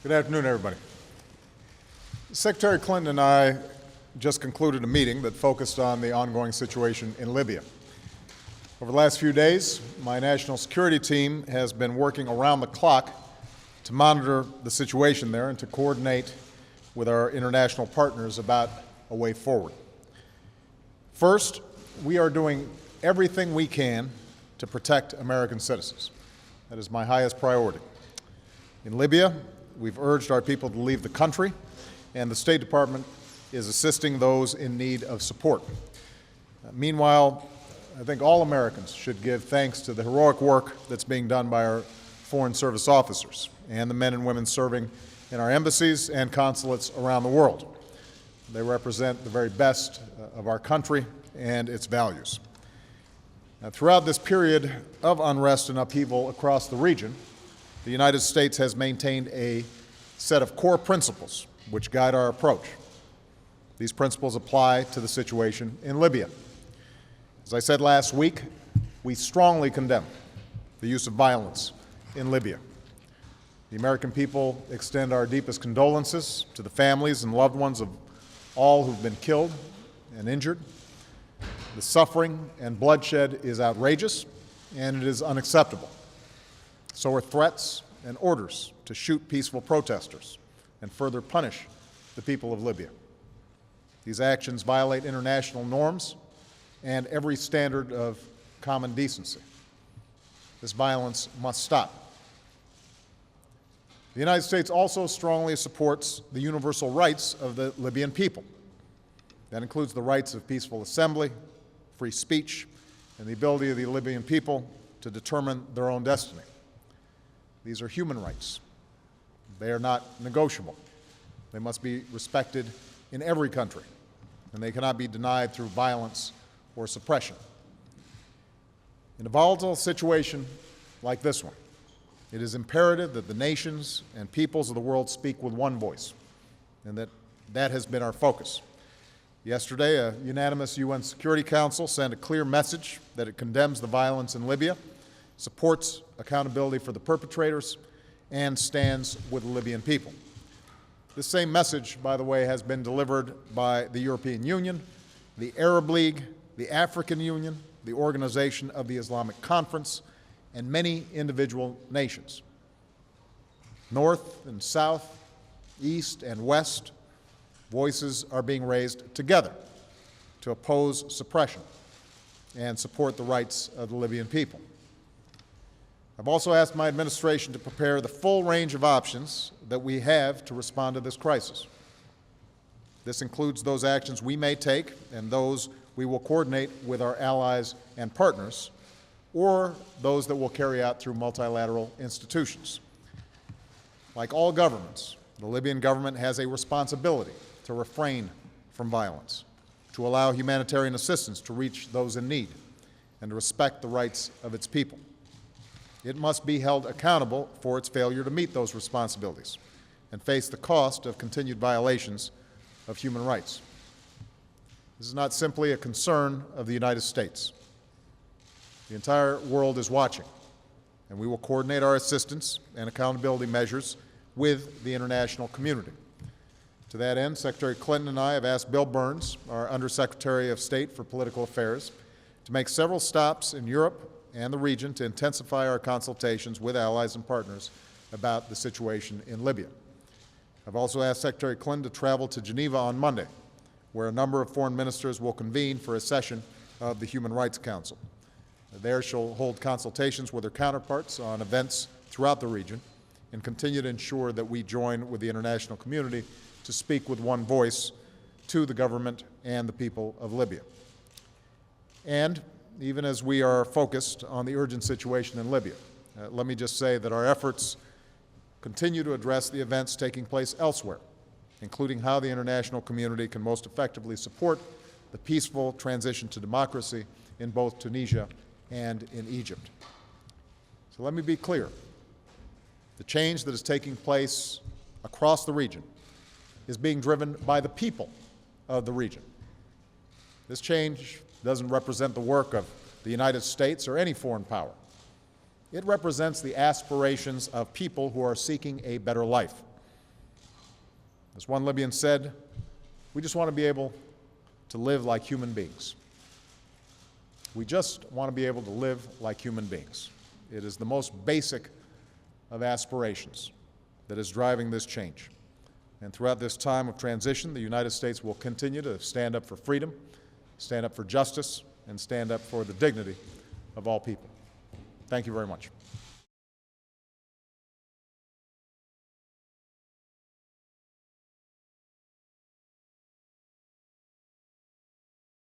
Good afternoon, everybody. Secretary Clinton and I just concluded a meeting that focused on the ongoing situation in Libya. Over the last few days, my national security team has been working around the clock to monitor the situation there and to coordinate with our international partners about a way forward. First, we are doing everything we can to protect American citizens. That is my highest priority. In Libya, we've urged our people to leave the country, and the State Department is assisting those in need of support. Meanwhile, I think all Americans should give thanks to the heroic work that's being done by our Foreign Service officers and the men and women serving in our embassies and consulates around the world. They represent the very best of our country and its values. Now, throughout this period of unrest and upheaval across the region, the United States has maintained a set of core principles which guide our approach. These principles apply to the situation in Libya. As I said last week, we strongly condemn the use of violence in Libya. The American people extend our deepest condolences to the families and loved ones of all who've been killed and injured. The suffering and bloodshed is outrageous, and it is unacceptable. So are threats and orders to shoot peaceful protesters and further punish the people of Libya. These actions violate international norms and every standard of common decency. This violence must stop. The United States also strongly supports the universal rights of the Libyan people. That includes the rights of peaceful assembly, free speech, and the ability of the Libyan people to determine their own destiny. These are human rights. They are not negotiable. They must be respected in every country, and they cannot be denied through violence or suppression. In a volatile situation like this one, it is imperative that the nations and peoples of the world speak with one voice, and that has been our focus. Yesterday, a unanimous UN Security Council sent a clear message that it condemns the violence in Libya, supports accountability for the perpetrators, and stands with the Libyan people. This same message, by the way, has been delivered by the European Union, the Arab League, the African Union, the Organization of the Islamic Conference, and many individual nations. North and south, east and west, voices are being raised together to oppose suppression and support the rights of the Libyan people. I've also asked my administration to prepare the full range of options that we have to respond to this crisis. This includes those actions we may take and those we will coordinate with our allies and partners, or those that we'll carry out through multilateral institutions. Like all governments, the Libyan government has a responsibility to refrain from violence, to allow humanitarian assistance to reach those in need, and to respect the rights of its people. It must be held accountable for its failure to meet those responsibilities and face the cost of continued violations of human rights. This is not simply a concern of the United States. The entire world is watching, and we will coordinate our assistance and accountability measures with the international community. To that end, Secretary Clinton and I have asked Bill Burns, our Undersecretary of State for Political Affairs, to make several stops in Europe and the region to intensify our consultations with allies and partners about the situation in Libya. I've also asked Secretary Clinton to travel to Geneva on Monday, where a number of foreign ministers will convene for a session of the Human Rights Council. There she'll hold consultations with her counterparts on events throughout the region and continue to ensure that we join with the international community to speak with one voice to the government and the people of Libya. And even as we are focused on the urgent situation in Libya, let me just say that our efforts continue to address the events taking place elsewhere, including how the international community can most effectively support the peaceful transition to democracy in both Tunisia and in Egypt. So let me be clear. The change that is taking place across the region is being driven by the people of the region. This change doesn't represent the work of the United States or any foreign power. It represents the aspirations of people who are seeking a better life, As one Libyan said, we just want to be able to live like human beings. We just want to be able to live like human beings. It is the most basic of aspirations that is driving this change. And throughout this time of transition, the United States will continue to stand up for freedom, stand up for justice, and stand up for the dignity of all people. Thank you very much.